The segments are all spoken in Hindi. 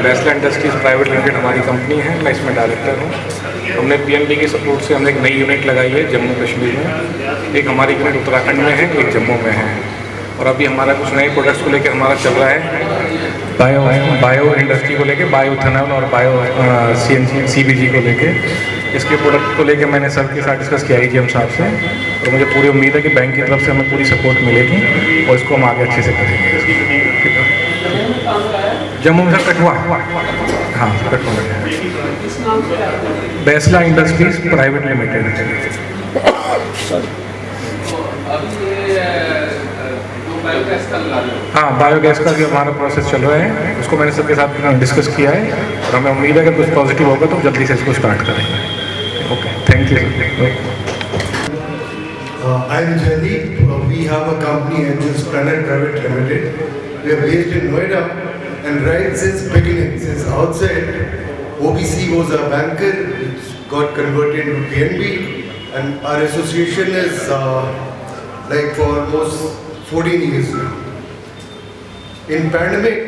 बेस्ला इंडस्ट्रीज़ प्राइवेट लिमिटेड हमारी कंपनी है, मैं इसमें डायरेक्टर हूँ। हमने पीएनबी के सपोर्ट से हमने एक नई यूनिट लगाई है जम्मू कश्मीर में। एक हमारी यूनिट उत्तराखंड में है, एक जम्मू में है। और अभी हमारा कुछ नए प्रोडक्ट्स को लेकर हमारा चल रहा है बायो इंडस्ट्री को लेकर, बायोथेनॉल और बायो CBG को लेकर। इसके प्रोडक्ट को लेकर मैंने सर के साथ डिस्कस किया IGM साहब से, और मुझे पूरी उम्मीद है कि बैंक की तरफ से हमें पूरी सपोर्ट मिलेगी और इसको हम आगे अच्छे से करेंगे। जम्मू में सर कठुआ, हाँ कठुआ में है, बेस्ला इंडस्ट्रीज प्राइवेट लिमिटेड। हाँ, बायोगैस का भी हमारा प्रोसेस चल रहा है, उसको मैंने सबके साथ डिस्कस किया है और हमें उम्मीद है कि कुछ पॉजिटिव होगा तो जल्दी से इसको स्टार्ट करेंगे। Okay, thank you. I am Jaideep. We have a company, Angels Planet Private Limited. We are based in Noida, and right since beginning, since outset, OBC was a banker which got converted to PNB, and our association is like for almost 14 years now. In pandemic,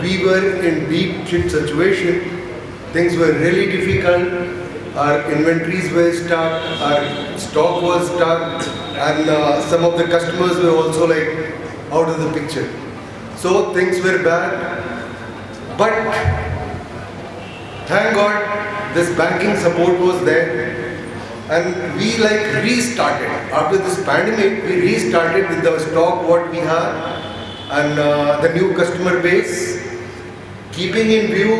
we were in deep shit situation. Things were really difficult. Our inventories were stuck, our stock was stuck, and some of the customers were also like out of the picture. So things were bad. But thank God this banking support was there, and we like restarted. After this pandemic, we restarted with the stock what we had and the new customer base, keeping in view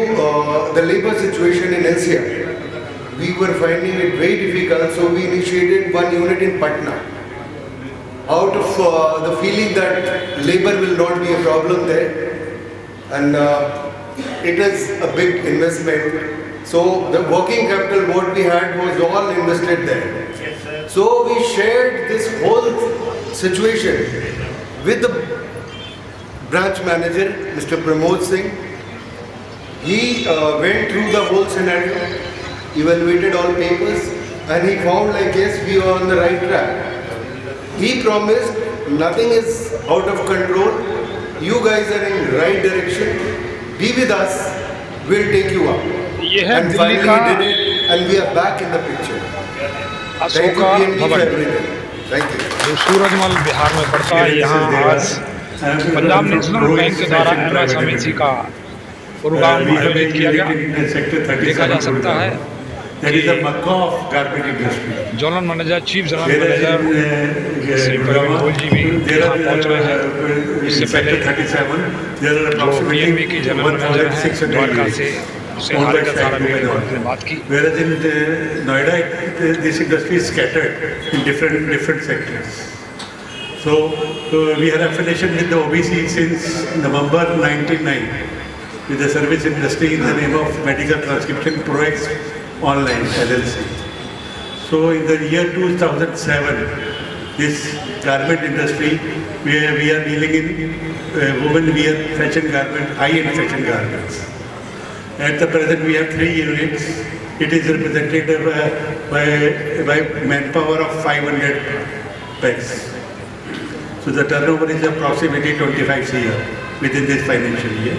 the labor situation in NCR. We were finding it very difficult, so we initiated one unit in Patna. Out of the feeling that labor will not be a problem there, and it is a big investment. So the working capital what we had was all invested there. So we shared this whole situation with the branch manager, Mr. Pramod Singh. He went through the whole scenario, evaluated all papers, and he found like yes, we are on the right track. He promised nothing is out of control. You guys are in right direction. Be with us. We'll take you up. And finally he did it, and we are back in the picture. Thank you PNB for everything. Thank you. जो सूरजमल बिहार में पड़ता है, यहाँ आज पंजाब नेशनल बैंक के द्वारा MSMEC का प्रोग्राम आयोजित किया गया, देखा जा सकता है। That is the Makkah of garment industry. Zonal manager, chief general manager Shri Praveen ji भी यहाँ पहुँच रहे हैं। इससे पहले जो PNB की जनरल मैनेजर हैं द्वारका से, उससे हाल का सारा में बात की। Whereas in Noida, this industry is scattered in different sectors. So we are affiliation with the OBC since November 1999 with the service industry in the name of Medical Transcription Proex Online LLC. So in the year 2007, this garment industry, we are dealing in women wear fashion garment, high-end fashion garments. At the present, we have 3 units. It is represented by manpower of 500 packs. So the turnover is approximately 25 CR within this financial year.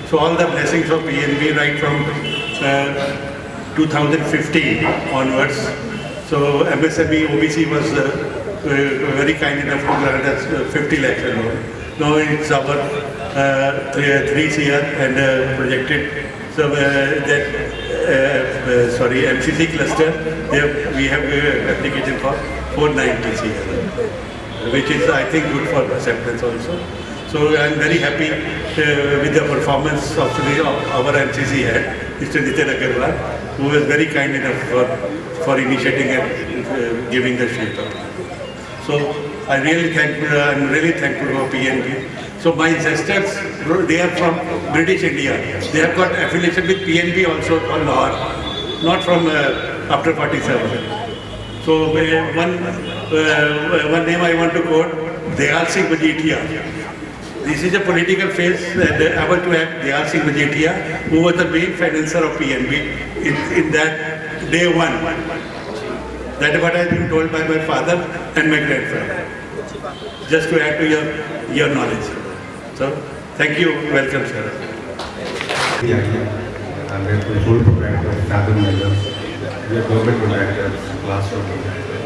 So all the blessings of PNB right from 2015 onwards. So MSME OBC was very kind enough to grant us 50 lakhs loan. Now it's our 3 CR and projected. So MCC cluster, we have application for 490 CR, which is I think good for acceptance also. So I am very happy with the performance of our MCC head, Mr. Nitin Agarwal, who was very kind enough for initiating and giving the shape up. So I'm really thankful for PNB. So my ancestors, they are from British India. They have got affiliation with PNB also on Lahore, not from after 47. So one name I want to quote, Dayal Singh Majeethia. This is a political phase and I want to have Dayal Singh Majeethia, who was the main financer of PNB in that day one. That is what I have been told by my father and my grandfather. Just to add to your knowledge. So, thank you. Welcome, sir. the idea, and we have the whole proprietor, fathom members, we are government proprietors, classroom proprietors.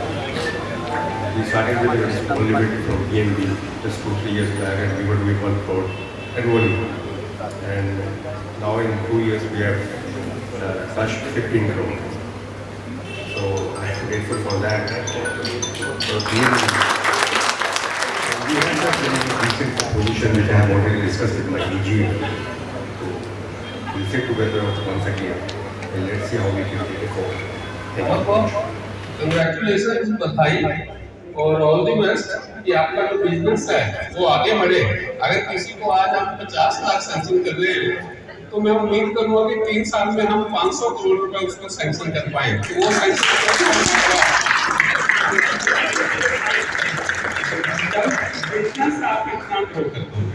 We started with a small limit from PNB just 2-3 years back, and we were doing 1 crore annually. And now in 2 years we have touched 15 crore. So I'm grateful for that. So we had a recent position which I have already discussed with my DG. So we'll sit together once again and let's see how we can take it forward. Thank you. Congratulation, बधाई और ऑल द बेस्ट कि आपका जो बिजनेस है वो आगे बढ़े। अगर किसी को आज हम 50 लाख सैंक्शन कर रहे हैं तो मैं उम्मीद करूंगा कि 3 साल में हम 500 करोड़ रुपए उसको सैंक्शन कर पाए। तो वो सैंक्शन आप कितना ग्रो करते हैं,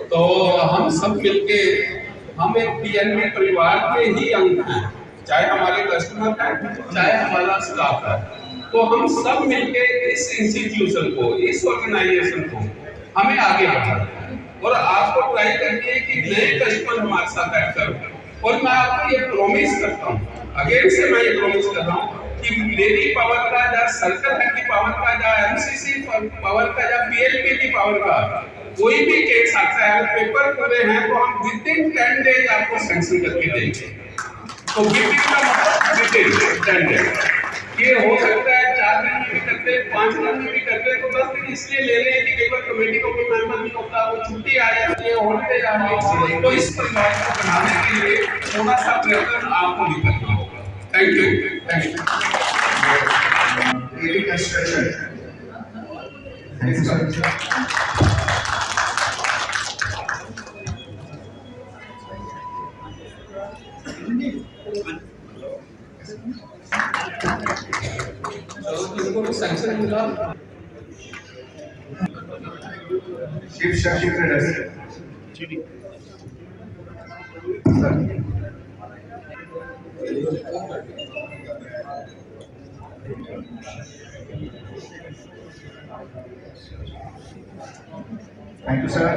तो हम सब मिलके हम एक पीएनबी परिवार के ही अंग हैं, चाहे हमारे कस्टमर हैं चाहे हमारा स्टाफ है। तो हम सब मिलके इस इंस्टीट्यूशन को, इस ऑर्गेनाइजेशन को हमें आगे बढ़ाना है और आपको ट्राई करनी है कि नए कस्टमर हमारे साथ ऐड करो। और मैं आपको ये प्रॉमिस करता हूँ, अगेन से मैं ये प्रॉमिस कर रहा हूँ कि मेरी पावर का या सर्कल हैंड की पावर का या एमसीसी पावर का या पीएलपी की पावर का कोई भी केस आता है, पेपर पूरे हैं तो हम विदिन 10 डेज आपको सैंक्शन करके देंगे। तो विदिन का मतलब विदिन 10 डेज, ये हो सकता है 4 दिन में भी करते, 5 दिन में भी करते, तो 10 दिन इसलिए ले रहे हैं कि कई बार कमेटी को कोई मेंबर नहीं होता, वो छुट्टी आ जाती है, हॉलिडे आ जाती है, तो इस परिवार को बनाने के लिए थोड़ा सा प्रयत्न आपको भी करना होगा। Thank you, thank you. Thank you sir. इनको भी सैंक्शन मिला। Shiv Shakti traders thank you sir.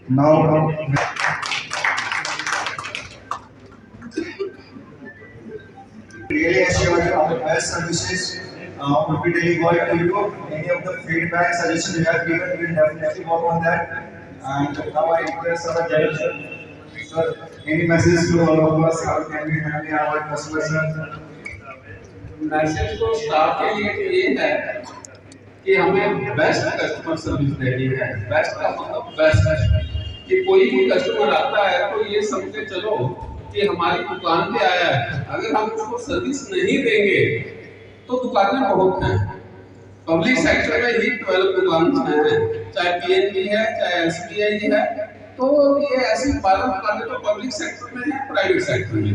Now, really assure you our best services will be delivered to you. Any of the feedback, suggestions you have given, we will definitely work on that. And now I request our director, sir, any message to all of us? How can we handle our customers? Message तो स्टाफ के लिए ये है कि हमें बेस्ट कस्टमर सर्विस देनी है। बेस्ट का मतलब बेस्ट है कि कोई भी कस्टमर आता है तो ये समझे चलो कि हमारी दुकान पे आया है, अगर हम उसको सर्विस नहीं देंगे तो दुकानें बहुत हैं। पब्लिक सेक्टर में ही 12 दुकानें हैं, चाहे पीएनबी है चाहे एसबीआई है, तो ये ऐसी 12 दुकानें तो पब्लिक सेक्टर में है, प्राइवेट सेक्टर में।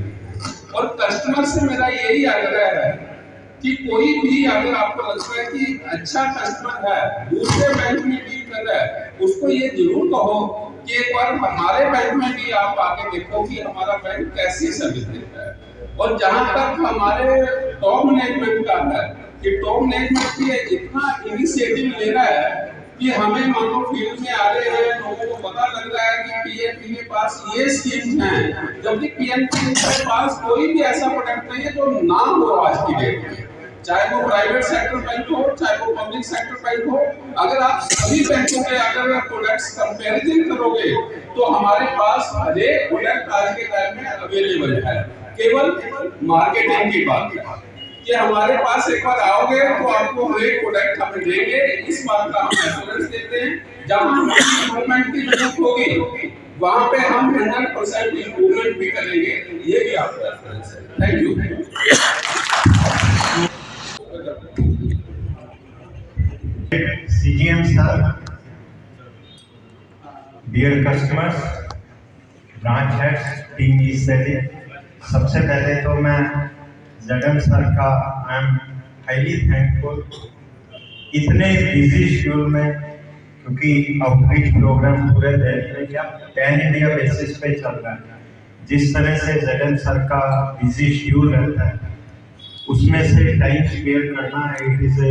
और कस्टमर से मेरा यही आग्रह है कि कोई भी अगर आपको लगता है कि अच्छा कस्टमर है, दूसरे बैंक में भी कर रहा है, उसको ये जरूर कहो कि एक बार हमारे बैंक में भी आप आके देखो कि हमारा बैंक कैसी सर्विस देता है। और जहां तक हमारे टॉप मैनेजमेंट का है कि टॉप मैनेजमेंट भी इतना इनिशिएटिव ले रहा है कि हमें मानो फील्ड में आ रहे हैं, लोगों को पता लग रहा है कि पीएनबी के पास ये स्कीम्स हैं, जबकि पीएनबी के पास कोई भी ऐसा प्रोडक्ट नहीं है जो ना हो आज की डेट में, चाहे वो प्राइवेट सेक्टर बैंक हो चाहे वो पब्लिक सेक्टर बैंक हो। अगर आप सभी बैंकों के अगर प्रोडक्ट्स कंपैरिजन करोगे तो हमारे पास हर एक प्रोडक्ट आज के टाइम में अवेलेबल है। केवल मार्केटिंग की बात है कि हमारे पास एक बार आओगे तो आपको हर एक प्रोडक्ट हम देंगे, इस बात का हम एश्योरेंस देते हैं। जहां इम्प्रूवमेंट की जरूरत होगी वहां पे हम 100% इम्प्रूवमेंट भी करेंगे, ये भी आपका एश्योरेंस है। Thank you. CGM sir, dear customers, branch heads, team is ready. सबसे पहले तो मैं जगन सर का आई एम हाईली थैंकफुल इतने बिजी शेड्यूल में, क्योंकि आउटरीच प्रोग्राम पूरे दिल्ली में या पैन इंडिया बेसिस पे चल रहा है। जिस तरह से जगन सर का बिजी शेड्यूल रहता है उसमें से टाइम स्पेयर करना it is a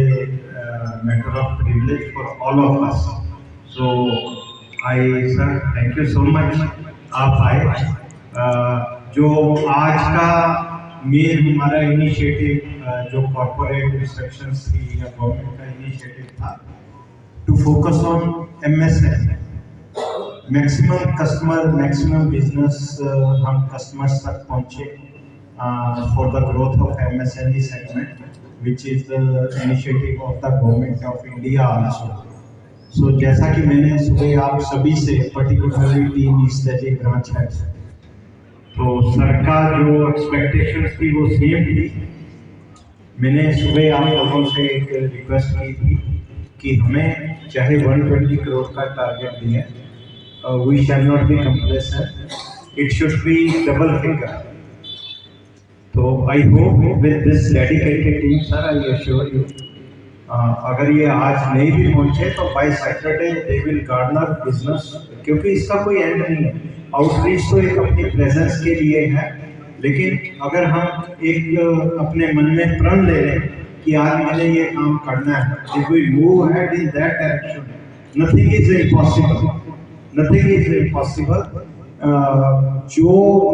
matter of privilege for all of us. So I sir thank you so much आप आए। जो आज का मेन हमारा इनिशिएटिव जो कॉर्पोरेट इंस्ट्रक्शंस थी या गवर्नमेंट का इनिशिएटिव था to focus on MSME, maximum customer maximum business हम कस्टमर्स तक पहुँचे for the growth of MSME segment which is the initiative of the government of India also. So जैसा कि मैंने सुबह आप सभी से particularly team East Delhi branch है, तो सर का जो एक्सपेक्टेशंस थी वो सेम थी। मैंने सुबह आप लोगों से एक रिक्वेस्ट की थी कि हमें चाहे 120 करोड़ का टारगेट दिए, we shall not be complacent, it should be double figure. तो I hope with this dedicated team sir I assure you अगर ये आज नहीं भी पहुंचे तो by Saturday they will garner business, क्योंकि इसका कोई एंड नहीं है। आउटरीच तो एक अपनी प्रेजेंस के लिए है, लेकिन अगर हम एक अपने मन में प्रण ले लें कि आज मैंने ये काम करना है, if we move ahead in that direction, nothing is impossible, nothing is impossible. जो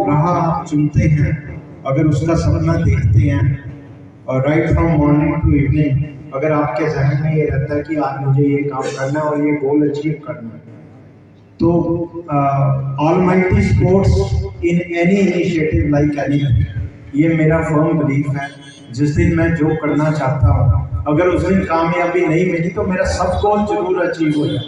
राह आप चुनते हैं, अगर उसका सपना देखते हैं और right from morning to evening, अगर आपके जहन में ये रहता है कि आज मुझे ये काम करना है और ये गोल अचीव करना है, तो almighty supports in any initiative like anything, ये मेरा फर्म बिलीफ है। जिस दिन मैं जो करना चाहता हूँ, अगर उस दिन कामयाबी नहीं मिली तो मेरा सब गोल जरूर अचीव हो जाए।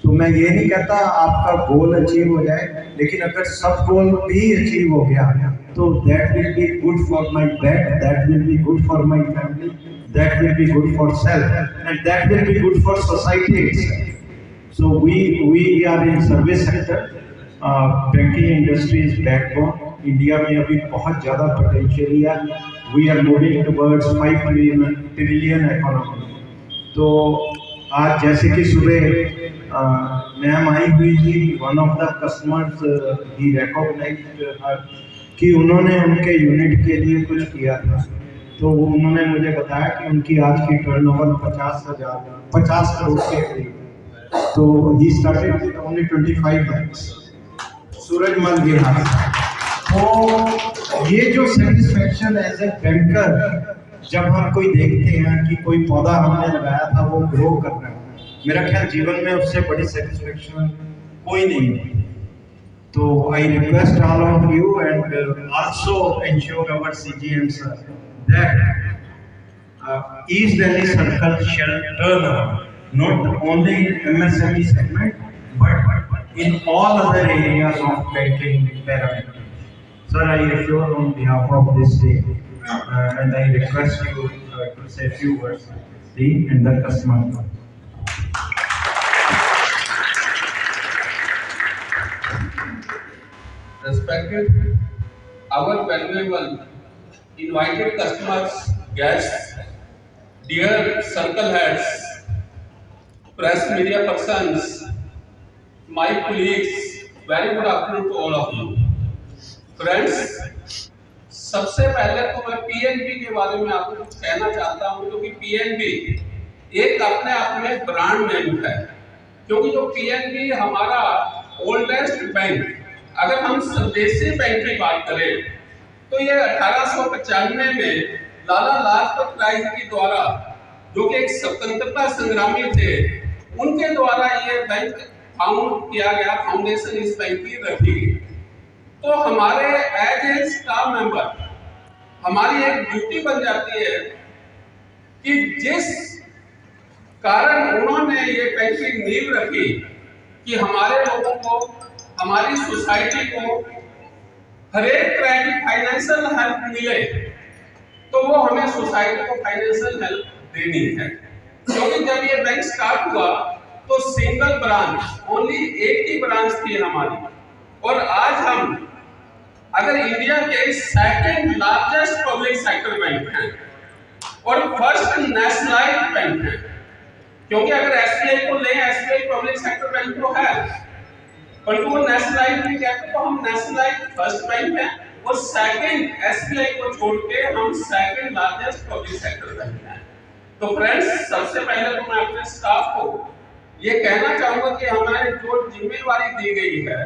तो मैं ये नहीं कहता आपका गोल अचीव हो जाए, लेकिन अगर सब गोल भी अचीव हो गया तो that will be good for my bread, that will be good for my family, that will be good for self, and that will be good for society itself. So we are in service sector, banking industry is backbone. India में अभी बहुत ज़्यादा potential है. We are moving towards 5 trillion economy. तो आज जैसे कि सुबह मैम आई हुई थी, one of the customers he recognized her कि उन्होंने उनके यूनिट के लिए कुछ किया था। तो उन्होंने मुझे बताया कि उनकी आज की टर्नओवर 50 करोड़ के करीब। तो he started with only 25 lakhs, Surajmal Bihar. तो ये जो सेटिस्फेक्शन एज ए बैंकर, जब हम कोई देखते हैं कि कोई पौधा हमने लगाया था वो ग्रो कर रहा है, मेरा ख्याल जीवन में उससे बड़ी सेटिस्फेक्शन कोई नहीं है। तो I request all of you and also ensure our CGM sir that East Delhi circle shall turn around, not only in MSME segment, but in all other areas of banking pyramid. Sir, I assure on behalf of this day, and I request you to say a few words, and the customer. Respected, our valuable invited customers, guests, dear circle heads, press media persons, my colleagues, very good afternoon to all of you. Friends, सबसे पहले तो मैं PNB के बारे में आपको कुछ कहना चाहता हूँ, क्योंकि PNB एक अपने आप में ब्रांड नेम है। क्योंकि जो PNB हमारा ओल्डेस्ट बैंक, अगर हम स्वदेशी बैंक की बात करें तो ये 1895 में लाला लाजपत राय के द्वारा, जो कि एक स्वतंत्रता संग्रामी थे, उनके द्वारा ये बैंक फाउंड किया गया, फाउंडेशन इस बैंक की रखी गई। तो हमारे एज ए स्टाफ मेंबर हमारी एक ड्यूटी बन जाती है कि जिस कारण उन्होंने ये बैंक की नींव रखी कि हमारे लोगों को, हमारी सोसाइटी को हर एक तरह की फाइनेंशियल हेल्प मिले, तो वो हमें सोसाइटी को फाइनेंशियल हेल्प देनी है। क्योंकि जब ये बैंक स्टार्ट हुआ तो सिंगल ब्रांच, ओनली एक ही ब्रांच थी हमारी, और आज हम अगर इंडिया के second largest public sector bank हैं और फर्स्ट नेशनलाइज्ड बैंक हैं। क्योंकि अगर SBI को लें, SBI पब्लिक सेक्टर बैंक तो है, पर वो नेशनलाइज्ड भी कहते तो हम नेशनलाइज्ड फर्स्ट बैंक हैं और सेकंड एसबीआई को छोड़ के हम second largest public sector bank हैं। तो फ्रेंड्स, सबसे पहले तो मैं अपने स्टाफ को ये कहना चाहूंगा कि हमारे जो जिम्मेवारी दी गई है,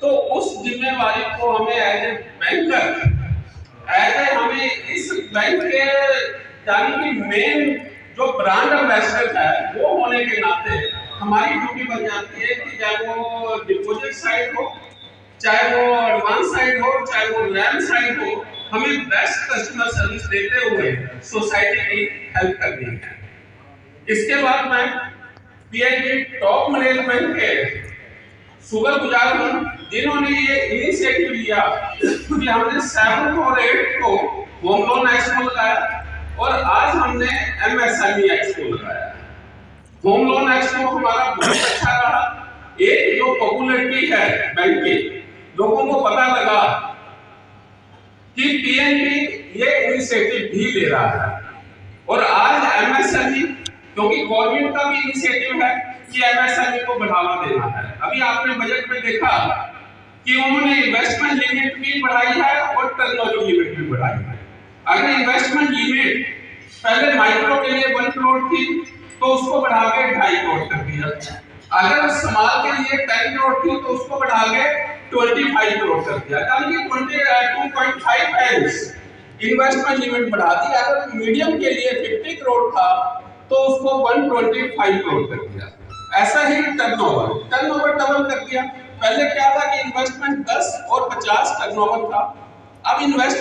तो उस जिम्मेवारी को हमें एज ए बैंकर, हमें इस बैंक के यानी कि मेन जो ब्रांड एम्बेसडर है वो होने के नाते हमारी ड्यूटी बन जाती है कि चाहे वो डिपॉजिट साइड हो, चाहे वो एडवांस साइड हो, चाहे वो लैंड साइड हो, हमें बेस्ट कस्टमर सर्विस देते हुए सोसाइटी की हेल्प करनी है। इसके बाद मैं पीएनबी टॉप मैनेजमेंट के शुक्रगुजार हूं जिन्होंने ये इनिशिएटिव लिया कि हमने 7 और 8 को होम लोन एक्सपो लगाया और आज हमने एमएसएमई एक्सपो लगाया। होम लोन एक्सपो हमारा बहुत अच्छा रहा। एक जो पॉपुलैरिटी है बैंक की, लोगों को पता लगा कि पीएनबी ये इनिशिएटिव भी ले रहा है। और आज एमएसएमई, क्योंकि गवर्नमेंट का भी इनिशिएटिव है कि एमएसएमई को बढ़ावा देना है। अभी आपने बजट में देखा कि उन्होंने इन्वेस्टमेंट लिमिट भी बढ़ाई है और टर्नओवर लिमिट भी बढ़ाई है। अगर इन्वेस्टमेंट लिमिट पहले माइक्रो के लिए 1 करोड़ थी तो उसको बढ़ा के 2.5 करोड़ कर दिया। अगर स्मॉल के लिए 10 करोड़ थी तो उसको बढ़ा के 25 करोड़ कर दिया, यानी कि 2.5 टाइम्स इन्वेस्टमेंट लिमिट बढ़ा दी। अगर मीडियम के लिए 50 करोड़ था तो उसको 125 करोड़ कर दिया। ऐसा ही टर्नओवर डबल कर दिया। पहले क्या था कि इन्वेस्टमेंट 10 और 50 टर्नओवर था, अब इन्वेस्ट